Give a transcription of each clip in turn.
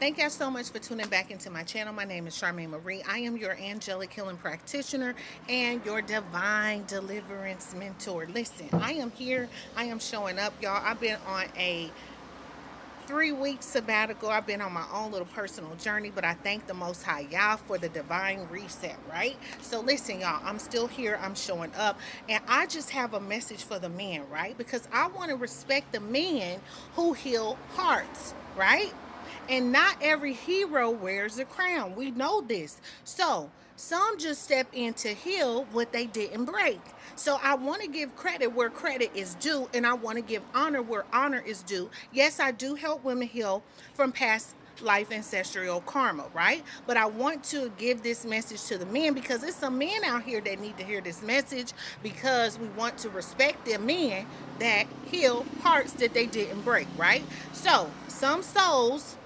Thank you so much for tuning back into my channel. My name is Charmaine Marie. I am your angelic healing practitioner and your divine deliverance mentor. Listen, I am here. I am showing up, y'all. I've been on a 3 week sabbatical. I've been on my own little personal journey, but I thank the Most High Yah for the divine reset, right? So listen, y'all, I'm still here. I'm showing up, and I just have a message for the men, right? Because I want to respect the men who heal hearts, right? And not every hero wears a crown. We know this. So some just step in to heal what they didn't break. So I want to give credit where credit is due, and I want to give honor where honor is due. Yes, I do help women heal from past life ancestral karma, right? But I want to give this message to the men because it's some men out here that need to hear this message, because we want to respect the men that heal hearts that they didn't break, right? So some souls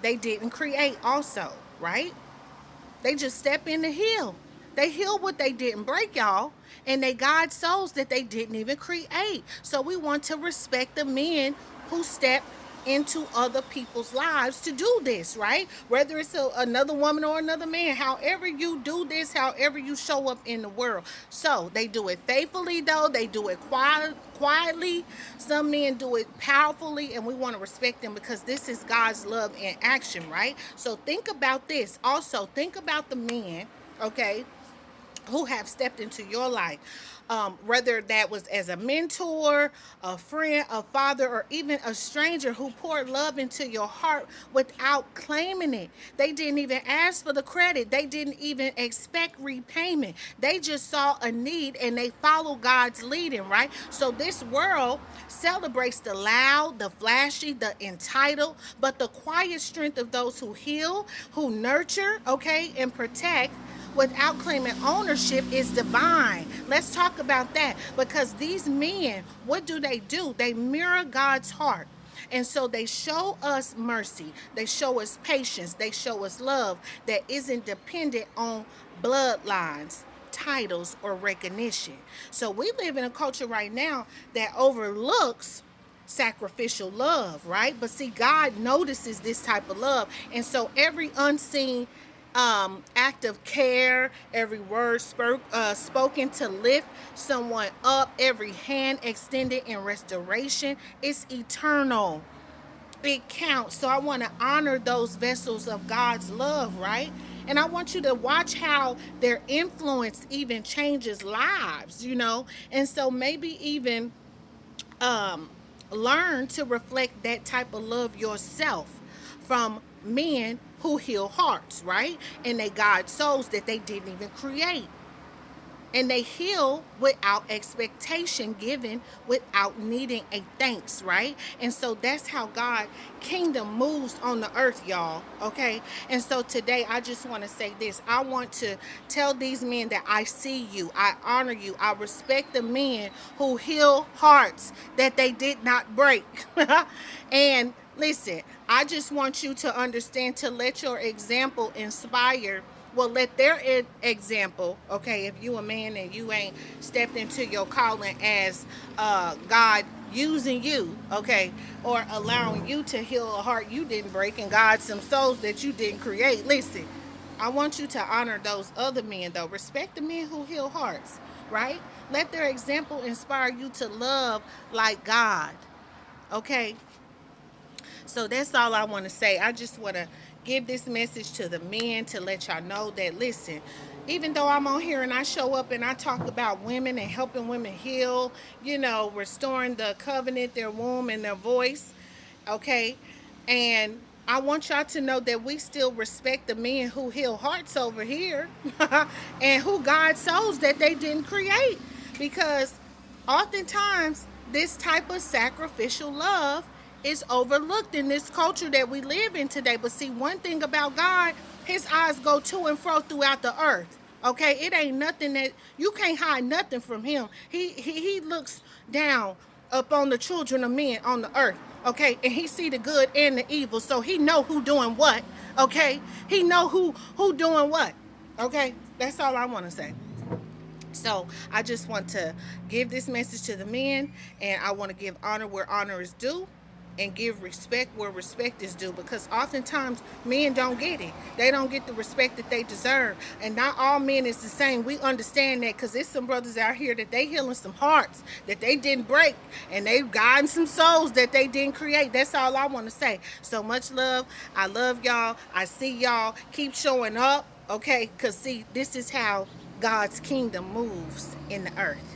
they didn't create also, right? They just step in to heal. They heal what they didn't break, y'all. And they guide souls that they didn't even create. So we want to respect the men who step into other people's lives to do this, right? Whether it's another woman or another man, however you do this, however you show up in the world. So they do it faithfully, though. They do it quietly. Some men do it powerfully, and we want to respect them because this is God's love in action, right? So think about this. Also, think about the men, okay, who have stepped into your life, whether that was as a mentor, a friend, a father, or even a stranger who poured love into your heart without claiming it. They didn't even ask for the credit. They didn't even expect repayment. They just saw a need and they followed God's leading, right? So this world celebrates the loud, the flashy, the entitled, but the quiet strength of those who heal, who nurture, okay, and protect without claiming ownership is divine. Let's talk about that, because these men, what do? They mirror God's heart. And so they show us mercy, they show us patience, they show us love that isn't dependent on bloodlines, titles, or recognition. So we live in a culture right now that overlooks sacrificial love, right? But see, God notices this type of love. And so every unseen act of care, every word spoken to lift someone up, every hand extended in restoration, is eternal. It counts. So I want to honor those vessels of God's love, right? And I want you to watch how their influence even changes lives, And so maybe even um, learn to reflect that type of love yourself from men who heal hearts, right? And they guide souls that they didn't even create. And they heal without expectation, given without needing a thanks, right? And so that's how God kingdom moves on the earth, y'all, okay? And so today I just want to say this. I want to tell these men that I see you, I honor you, I respect the men who heal hearts that they did not break. And listen, I just want you to understand, to let your example inspire, well, let their example, okay, if you a man and you ain't stepped into your calling as God using you, okay, or allowing you to heal a heart you didn't break and guide some souls that you didn't create. Listen, I want you to honor those other men, though. Respect the men who heal hearts, right? Let their example inspire you to love like God, okay? So that's all I want to say. I just want to give this message to the men to let y'all know that, listen, even though I'm on here and I show up and I talk about women and helping women heal, restoring the covenant, their womb, and their voice, okay? And I want y'all to know that we still respect the men who heal hearts over here and who guide souls that they didn't create. Because oftentimes, this type of sacrificial love is overlooked in this culture that we live in today. But see, one thing about God, his eyes go to and fro throughout the earth. Okay, it ain't nothing that you can't hide nothing from him. He looks down upon the children of men on the earth. Okay, and he see the good and the evil, so he know who doing what. Okay, he know who doing what. Okay, that's all I want to say. So I just want to give this message to the men, and I want to give honor where honor is due. and give respect where respect is due, because oftentimes men don't get it. They don't get the respect that they deserve, and not all men is the same. We understand that, because there's some brothers out here that they healing some hearts that they didn't break, and they guiding some souls that they didn't create. That's all I want to say. So much love. I love y'all. I see y'all. Keep showing up, okay? Because see, this is how God's kingdom moves in the earth.